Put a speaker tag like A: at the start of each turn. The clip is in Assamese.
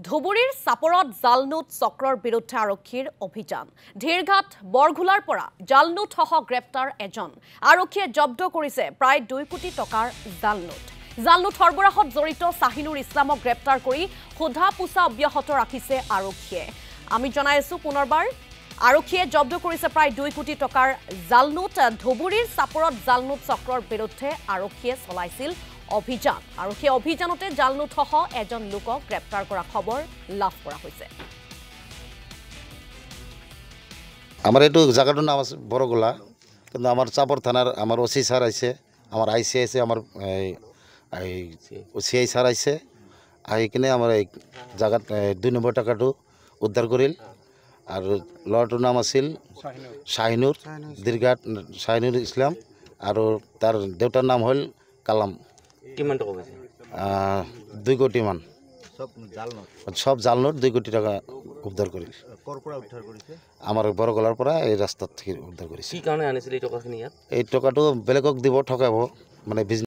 A: ধুবুৰীৰ চাপৰত জালনোট চক্ৰৰ বিৰুদ্ধে আৰক্ষীৰ অভিযান ধীৰঘাট বৰঘোলাৰ পৰা জালনোটসহ গ্ৰেপ্তাৰ এজন আৰক্ষীয়ে জব্দ কৰিছে প্ৰায় 2 কোটি টকাৰ জালনোট সৰবৰাহত জড়িত শাহিনুৰ ইছলামক গ্ৰেপ্তাৰ কৰি সোধা পোছা অব্যাহত ৰাখিছে আৰক্ষীয়ে আমি জনাইছো পুনৰবাৰ আৰক্ষীয়ে জব্দ কৰিছে প্ৰায় 2 কোটি টকাৰ জালনোট ধুবুৰীৰ চাপৰত জালনোট চক্ৰৰ বিৰুদ্ধে আৰক্ষীয়ে চলাইছিল অভিযান আৰু সেই অভিযানতে জালনোটসহ এজন লোকক গ্ৰেপ্তাৰ কৰা খবৰ লাভ কৰা হৈছে
B: আমার এইটো জায়গাটার নাম আছে বড়গোলা কিন্তু আমার চাপর থানার আমার ওসি স্যার আইছে আমার আইসি আইছে আমার ওসিআই স্যার আইছে আহি কিনে আমার এই জায়গাত 2 নম্বর টাকাটো উদ্ধার করিল আর লড়াটোর নাম আছিল শাহিনুর দীর্ঘাট শাহিনুর ইসলাম আর তার দেউতার নাম হল কালাম
C: কিমান টাকা পাইছে
B: 2 কোটি মান সব জালনোট 2 কোটি টাকা উদ্ধার করিল আমার বড়গোলার পৰা এই রাস্তা থেকে উদ্ধার করেছে
C: কি কারণে আনিছিল এই টাকাখিনি ইয়াত
B: এই টাকাটো বেলেগক দিব ঠকাব মানে